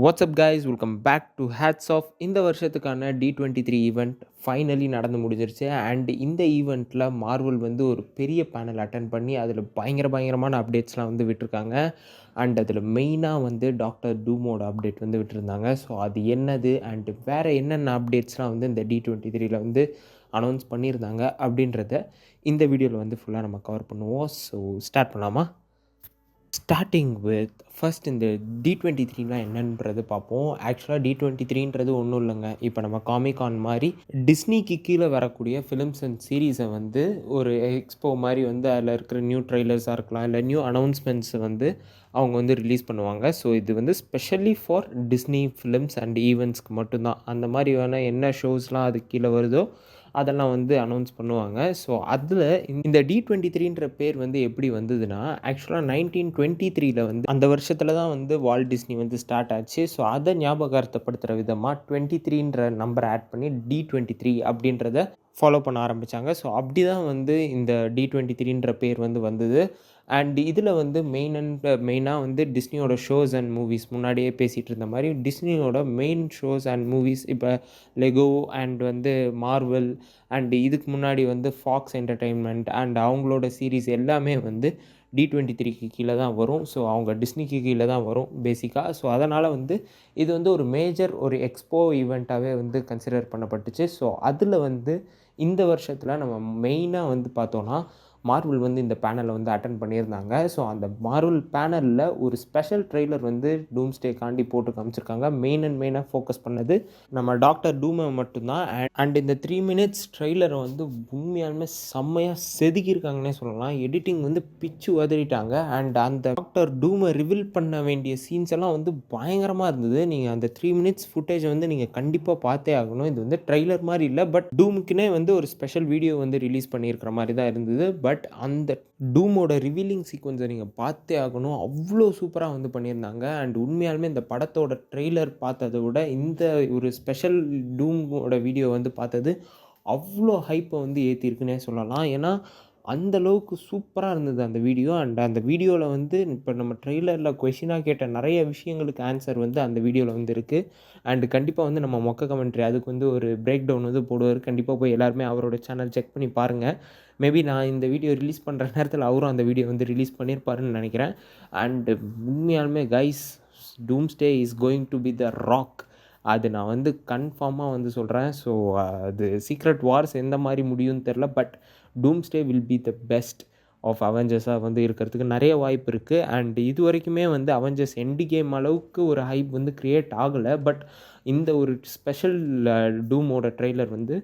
WhatsApp guys welcome back to hats off. இந்த வருஷத்துக்கான D23 event finally நடந்து முடிஞ்சிருச்சு. அண்ட் இந்த ஈவெண்ட்டில் மார்வல் வந்து ஒரு பெரிய பேனல் அட்டன் பண்ணி அதில் பயங்கரமான அப்டேட்ஸ்லாம் வந்து விட்டுருக்காங்க. அண்ட் அதில் மெயினாக வந்து டாக்டர் டூமோட அப்டேட் வந்து விட்டுருந்தாங்க. ஸோ அது என்னது அண்ட் வேறு என்னென்ன அப்டேட்ஸ்லாம் வந்து இந்த D23ல வந்து அனௌன்ஸ் பண்ணியிருந்தாங்க அப்படின்றத இந்த வீடியோவில் வந்து ஃபுல்லாக நம்ம கவர் பண்ணுவோம். ஸோ ஸ்டார்ட் பண்ணலாமா? ஸ்டார்டிங் வித் ஃபர்ஸ்ட் இந்த D23லாம் என்னன்றது பார்ப்போம். ஆக்சுவலாக D23ன்றது ஒன்றும் இல்லைங்க. இப்போ நம்ம காமிகான் மாதிரி டிஸ்னிக்கு கீழே வரக்கூடிய ஃபிலிம்ஸ் அண்ட் சீரீஸை வந்து ஒரு எக்ஸ்போ மாதிரி வந்து அதில் இருக்கிற நியூ ட்ரெய்லர்ஸாக இருக்கலாம், இல்லை நியூ அனௌன்ஸ்மெண்ட்ஸ் வந்து அவங்க வந்து ரிலீஸ் பண்ணுவாங்க. ஸோ இது வந்து specially for Disney films and ஈவெண்ட்ஸ்க்கு மட்டும்தான். அந்த மாதிரியான என்ன ஷோஸ்லாம் அது கீழே வருதோ அதெல்லாம் வந்து அனௌன்ஸ் பண்ணுவாங்க. ஸோ அதில் இந்த D23ன்ற பேர் வந்து எப்படி வந்ததுன்னா, ஆக்சுவலாக 1923ல வந்து அந்த வருஷத்தில் தான் வந்து வால்ட் டிஸ்னி வந்து ஸ்டார்ட் ஆச்சு. ஸோ அதை ஞாபகார்த்தப்படுத்துகிற விதமாக 23ன்ற நம்பரை ஆட் பண்ணி D23 அப்படின்றத ஃபாலோ பண்ண ஆரம்பித்தாங்க. ஸோ அப்படி தான் வந்து இந்த D23ன்ற பேர் வந்து வந்தது. அண்ட் இதில் வந்து மெயினாக வந்து டிஸ்னியோட ஷோஸ் அண்ட் மூவிஸ் முன்னாடியே பேசிகிட்டு இருந்த மாதிரி டிஸ்னியோட மெயின் ஷோஸ் அண்ட் மூவிஸ் இப்போ லெகோ அண்ட் வந்து மார்வல் அண்ட் இதுக்கு முன்னாடி வந்து ஃபாக்ஸ் என்டர்டெயின்மெண்ட் அண்ட் அவங்களோட சீரீஸ் எல்லாமே வந்து D23க்கு கீழே தான் வரும். ஸோ அவங்க டிஸ்னிக்கு கீழே தான் வரும் பேசிக்காக. ஸோ அதனால் வந்து இது வந்து ஒரு மேஜர் ஒரு எக்ஸ்போ ஈவெண்ட்டாகவே வந்து கன்சிடர் பண்ணப்பட்டுச்சு. ஸோ அதில் வந்து இந்த வருஷத்தில் நம்ம மெயினாக வந்து பார்த்தோன்னா மார்வல் வந்து இந்த பேனலை வந்து அட்டன் பண்ணியிருந்தாங்க. ஸோ அந்த மார்வல் பேனலில் ஒரு ஸ்பெஷல் ட்ரெய்லர் வந்து டூம்ஸ்டேக்காண்டி போட்டு காமிச்சிருக்காங்க. மெயினாக ஃபோக்கஸ் பண்ணது நம்ம டாக்டர் டூமை மட்டும்தான். அண்ட் இந்த 3 minutes ட்ரெய்லரை வந்து உண்மையாலுமே செம்மையாக செதுக்கியிருக்காங்கன்னே சொல்லலாம். எடிட்டிங் வந்து பிச்சு உதறிட்டாங்க. அண்ட் அந்த டாக்டர் டூமை ரிவீல் பண்ண வேண்டிய சீன்ஸ் எல்லாம் வந்து பயங்கரமாக இருந்தது. நீங்கள் அந்த 3 minutes ஃபுட்டேஜை வந்து நீங்கள் கண்டிப்பாக பார்த்தே ஆகணும். இது வந்து ட்ரெய்லர் மாதிரி இல்லை, பட் டூமுக்குனே வந்து ஒரு ஸ்பெஷல் வீடியோ வந்து ரிலீஸ் பண்ணியிருக்கிற மாதிரி தான் இருந்தது. பட் அந்த டூமோட ரிவீலிங் சீக்வன்ஸை நீங்கள் பார்த்தே ஆகணும். அவ்வளோ சூப்பராக வந்து பண்ணியிருந்தாங்க. அண்ட் உண்மையாலுமே இந்த படத்தோட ட்ரெய்லர் பார்த்ததை விட இந்த ஒரு ஸ்பெஷல் டூமோட வீடியோ வந்து பார்த்தது அவ்வளோ ஹைப்பை வந்து ஏற்றிருக்குன்னே சொல்லலாம். ஏன்னா அந்தளவுக்கு சூப்பராக இருந்தது அந்த வீடியோ. அண்ட் அந்த வீடியோவில் வந்து இப்போ நம்ம ட்ரெய்லரில் கொஷினாக கேட்ட நிறைய விஷயங்களுக்கு ஆன்சர் வந்து அந்த வீடியோவில் வந்து இருக்குது. அண்டு கண்டிப்பாக வந்து நம்ம மொக்க கமெண்ட்ரி அதுக்கு வந்து ஒரு பிரேக் டவுன் வந்து போடுவார். கண்டிப்பாக போய் எல்லாருமே அவரோட சேனல் செக் பண்ணி பாருங்கள். மேபி நான் இந்த வீடியோ ரிலீஸ் பண்ணுற நேரத்தில் அவரும் அந்த வீடியோ வந்து ரிலீஸ் பண்ணியிருப்பாருன்னு நினைக்கிறேன். அண்டு உண்மையாலுமே guys, doomsday is going to be the rock. அது நான் வந்து கன்ஃபார்மாக வந்து சொல்கிறேன். ஸோ அது சீக்ரெட் வார்ஸ் எந்த மாதிரி முடியும்னு தெரில, but doomsday will be the best of அவெஞ்சர்ஸாக வந்து இருக்கிறதுக்கு நிறைய வாய்ப்பு இருக்குது. அண்ட் இது வரைக்குமே வந்து அவெஞ்சர்ஸ் எண்டு கேம் அளவுக்கு ஒரு ஹைப் வந்து க்ரியேட் ஆகலை. பட் இந்த ஒரு ஸ்பெஷல் டூமோட ட்ரெய்லர் வந்து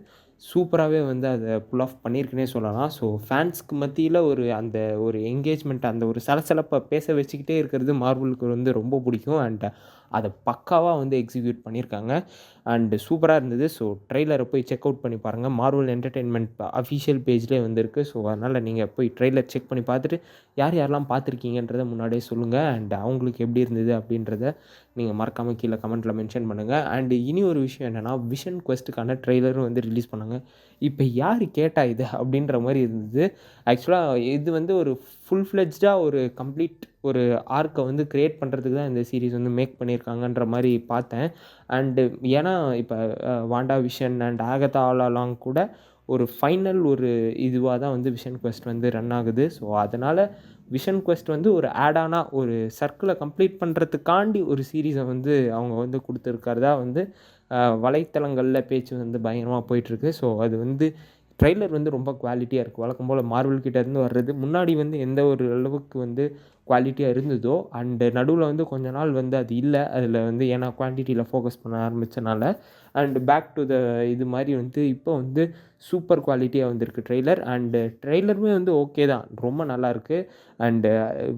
சூப்பராகவே வந்து அதை புல் ஆஃப் பண்ணியிருக்குன்னே சொல்லலாம். ஸோ ஃபேன்ஸ்க்கு மத்தியில் அந்த ஒரு என்கேஜ்மெண்ட், அந்த ஒரு சலசலப்பை பேச வச்சுக்கிட்டே இருக்கிறது மார்வலுக்கு வந்து ரொம்ப பிடிக்கும். அண்ட் அதை பக்காவாக வந்து எக்ஸிக்யூட் பண்ணியிருக்காங்க. அண்டு சூப்பராக இருந்தது. ஸோ ட்ரெய்லரை போய் செக் அவுட் பண்ணி பாருங்கள். மார்வல் என்டர்டெயின்மெண்ட் அஃபிஷியல் பேஜ்லேயே வந்துருக்கு. ஸோ அதனால் நீங்கள் போய் ட்ரெய்லர் செக் பண்ணி பார்த்துட்டு யாரெல்லாம் பார்த்துருக்கீங்கன்றதை முன்னாடியே சொல்லுங்கள். அண்ட் அவங்களுக்கு எப்படி இருந்தது அப்படின்றத நீங்கள் மறக்காமல் கீழே கமெண்ட்டில் மென்ஷன் பண்ணுங்கள். அண்டு இனி ஒரு விஷயம் என்னென்னா, விஷன் குவெஸ்ட்டுக்கான ட்ரெய்லரும் வந்து ரிலீஸ் பண்ணாங்க. இப்போ யார் கேட்டால் இது அப்படின்ற மாதிரி இருந்தது. ஆக்சுவலாக இது வந்து ஒரு ஃபுல் ஃப்ளெஜ்டாக ஒரு கம்ப்ளீட் ஒரு ஆர்க்கை வந்து க்ரியேட் பண்ணுறதுக்கு தான் இந்த சீரீஸ் வந்து மேக் பண்ணியிருக்காங்கன்ற மாதிரி பார்த்தேன். அண்டு ஏன்னா இப்போ WandaVision and Agatha all along கூட ஒரு ஃபைனல் ஒரு இதுவாக தான் வந்து விஷன் குவெஸ்ட் வந்து ரன் ஆகுது. ஸோ அதனால் விஷன் குவெஸ்ட் வந்து ஒரு ஆடானாக ஒரு சர்க்கிளை கம்ப்ளீட் பண்ணுறதுக்காண்டி ஒரு சீரீஸை வந்து அவங்க வந்து கொடுத்துருக்கிறதா வந்து வலைத்தளங்களில் பேச்சு வந்து பயங்கரமாக போயிட்டுருக்கு. ஸோ அது வந்து ட்ரெய்லர் வந்து ரொம்ப குவாலிட்டியாக இருக்குது. வழக்கம் போல் மார்வல் கிட்டேருந்து வர்றது முன்னாடி வந்து எந்த ஒரு அளவுக்கு வந்து குவாலிட்டியாக இருந்ததோ அண்டு நடுவில் வந்து கொஞ்ச நாள் வந்து அது இல்லை. அதில் வந்து ஏன்னா குவான்டிட்டியில் ஃபோக்கஸ் பண்ண ஆரம்பித்தனால அண்டு பேக் டு த இது மாதிரி வந்து இப்போ வந்து சூப்பர் குவாலிட்டியாக வந்திருக்கு ட்ரெய்லர். அண்டு ட்ரெய்லருமே வந்து ஓகே தான், ரொம்ப நல்லாயிருக்கு. அண்டு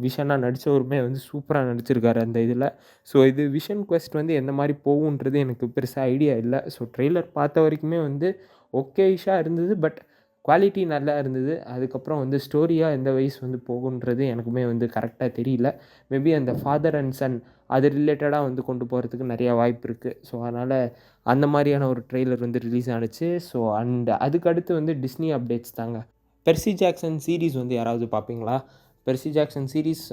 விஷனாக நடித்தவருமே வந்து சூப்பராக நடிச்சிருக்காரு அந்த இதில். ஸோ இது விஷன் குவெஸ்ட் வந்து எந்த மாதிரி போகுன்றது எனக்கு பெருசாக ஐடியா இல்லை. ஸோ ட்ரெய்லர் பார்த்த வரைக்குமே வந்து ஓகேஷாக இருந்தது, பட் குவாலிட்டி நல்லா இருந்தது. அதுக்கப்புறம் வந்து ஸ்டோரியாக எந்த வயசு வந்து போகுன்றது எனக்குமே வந்து கரெக்டாக தெரியல. மேபி அந்த ஃபாதர் அண்ட் சன் அது ரிலேட்டடாக வந்து கொண்டு போகிறதுக்கு நிறையா வாய்ப்பு இருக்குது. ஸோ அதனால் அந்த மாதிரியான ஒரு ட்ரெய்லர் வந்து ரிலீஸ் ஆனுச்சு. ஸோ அண்ட் அதுக்கடுத்து வந்து டிஸ்னி அப்டேட்ஸ் தாங்க. பெர்சி ஜாக்சன் சீரீஸ் வந்து யாராவது பார்ப்பீங்களா? பெர்சி ஜாக்சன் சீரிஸ்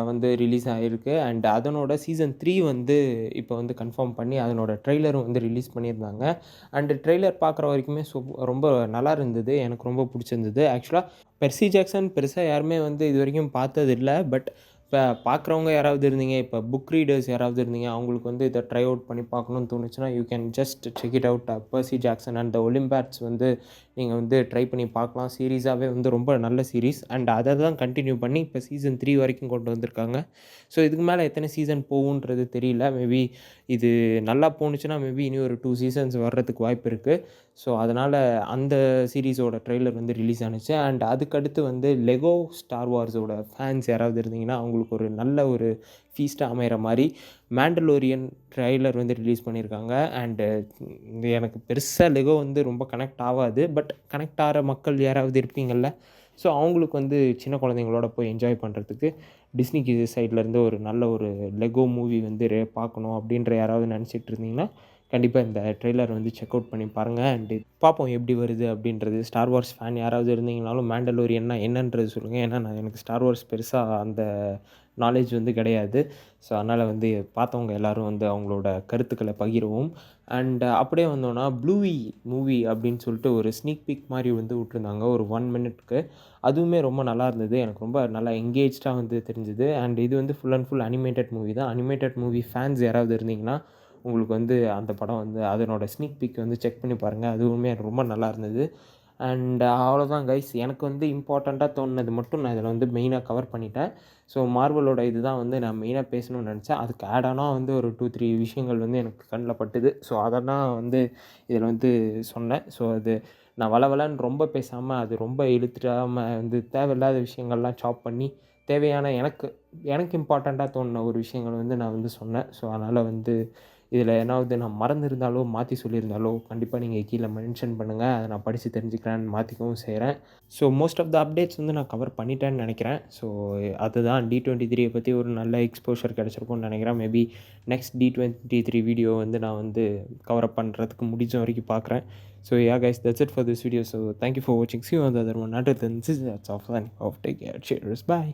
வந்து ரிலீஸ் ஆகிருக்கு. அண்ட் அதனோட சீசன் 3 வந்து இப்போ வந்து கன்ஃபார்ம் பண்ணி அதனோட ட்ரெய்லரும் வந்து ரிலீஸ் பண்ணியிருந்தாங்க. அண்டு ட்ரெய்லர் பார்க்குற வரைக்குமே ரொம்ப நல்லா இருந்தது. எனக்கு ரொம்ப பிடிச்சிருந்தது. ஆக்சுவலாக பெர்சி ஜாக்சன் பெருசா யாருமே வந்து இதுவரைக்கும் பார்த்ததில்ல. பட் இப்போ பார்க்குறவங்க யாராவது இருந்தீங்க, இப்போ புக் ரீடர்ஸ் யாராவது இருந்தீங்க, அவங்களுக்கு வந்து இதை ட்ரை அவுட் பண்ணி பார்க்கணும்னு தோணுச்சுன்னா, you can just check it out. Percy Jackson and the Olympians வந்து நீங்கள் வந்து ட்ரை பண்ணி பார்க்கலாம். சீரீஸாகவே வந்து ரொம்ப நல்ல சீரீஸ். அண்ட் அதை தான் கண்டினியூ பண்ணி இப்போ சீசன் 3 வரைக்கும் கொண்டு வந்திருக்காங்க. ஸோ இதுக்கு மேலே எத்தனை சீசன் போகுன்றது தெரியல. மேபி இது நல்லா போணுச்சுன்னா மேபி இனி ஒரு 2 சீசன்ஸ் வர்றதுக்கு வாய்ப்பு இருக்குது. ஸோ அதனால் அந்த சீரீஸோட ட்ரெய்லர் வந்து ரிலீஸ் ஆனுச்சு. அண்ட் அதுக்கடுத்து வந்து லெகோ ஸ்டார் வார்ஸோட ஃபேன்ஸ் யாராவது இருந்தீங்கன்னா, அவங்களுக்கு ஒரு நல்ல ஒரு ஃபீஸ்ட்டாக அமைகிற மாதிரி மேண்டலோரியன் ட்ரெய்லர் வந்து ரிலீஸ் பண்ணியிருக்காங்க. அண்டு எனக்கு பெருசாக லெகோ வந்து ரொம்ப கனெக்ட் ஆகாது. பட் கனெக்ட் ஆகிற மக்கள் யாராவது இருப்பீங்கள்ல, ஸோ அவங்களுக்கு வந்து சின்ன குழந்தைங்களோட போய் என்ஜாய் பண்ணுறதுக்கு டிஸ்னி கிட்ஸ் சைட்லேருந்து ஒரு நல்ல ஒரு லெகோ மூவி வந்து பார்க்கணும் அப்படின்ற யாராவது நினச்சிட்டு இருந்தீங்கன்னா, கண்டிப்பாக இந்த ட்ரெய்லர் வந்து செக் அவுட் பண்ணி பாருங்கள். அண்டு பார்ப்போம் எப்படி வருது அப்படின்றது. ஸ்டார் வார்ஸ் ஃபேன் யாராவது இருந்தீங்கனாலும் மேண்டலோரியன்னா என்னன்றது சொல்லுங்கள். ஏன்னா எனக்கு ஸ்டார் வார்ஸ் பெருசாக அந்த நாலேஜ் வந்து கிடையாது. ஸோ அதனால் வந்து பார்த்தவங்க எல்லோரும் வந்து அவங்களோட கருத்துக்களை பகிருவோம். அண்ட் அப்படியே வந்தோன்னா ப்ளூவி மூவி அப்படின்னு சொல்லிட்டு ஒரு ஸ்னீக் பீக் மாதிரி வந்து விட்ருந்தாங்க ஒரு 1 மினிட்க்கு. அதுவுமே ரொம்ப நல்லா இருந்தது. எனக்கு ரொம்ப நல்லா எங்கேஜ்டாக வந்து தெரிஞ்சுது. அண்ட் இது வந்து full and full animated movie தான். அனிமேட்டட் மூவி ஃபேன்ஸ் யாராவது இருந்தீங்கன்னா, உங்களுக்கு வந்து அந்த படம் வந்து அதனோட ஸ்னீக் பீக் வந்து செக் பண்ணி பாருங்கள். அதுவுமே ரொம்ப நல்லா இருந்தது. அண்ட் அவ்வளோதான் கைஸ். எனக்கு வந்து இம்பார்ட்டண்ட்டாக தோணுனது மட்டும் நான் இதில் வந்து மெயினாக கவர் பண்ணிட்டேன். ஸோ மார்வலோட இது தான் வந்து நான் மெயினாக பேசணும்னு நினச்சேன். அதுக்கு ஆட் ஆனா வந்து ஒரு 2, 3 விஷயங்கள் வந்து எனக்கு கண்ணில் பட்டுது. ஸோ அதெல்லாம் வந்து இதில் வந்து சொன்னேன். ஸோ அது நான் வளவளன்னு ரொம்ப பேசாமல், அது ரொம்ப இழுத்துடாமல் வந்து தேவையில்லாத விஷயங்கள்லாம் சாப் பண்ணி தேவையான எனக்கு இம்பார்ட்டண்ட்டாக தோணுன ஒரு விஷயங்கள் வந்து நான் வந்து சொன்னேன். ஸோ அதனால் வந்து இதில் ஏதாவது நான் மறந்துருந்தாலோ, மாற்றி சொல்லியிருந்தாலோ கண்டிப்பாக நீங்கள் கீழே மென்ஷன் பண்ணுங்கள். அதை நான் படித்து தெரிஞ்சுக்கிறேன்னு மாற்றிக்கவும் செய்கிறேன். So most of the updates வந்து நான் கவர் பண்ணிட்டேன்னு நினைக்கிறேன். ஸோ அதுதான் D23 பற்றி ஒரு நல்ல எக்ஸ்போஷர் கிடச்சிருக்கும்னு நினைக்கிறேன். மேபி நெக்ஸ்ட் D23 வீடியோ வந்து நான் வந்து கவர் அப் பண்ணுறதுக்கு முடிஞ்ச வரைக்கும் பார்க்குறேன். So yeah guys, that's it for this video. So thank you for watching. See you on the other one. Until then, this is That's off. Take care. Cheers. Bye.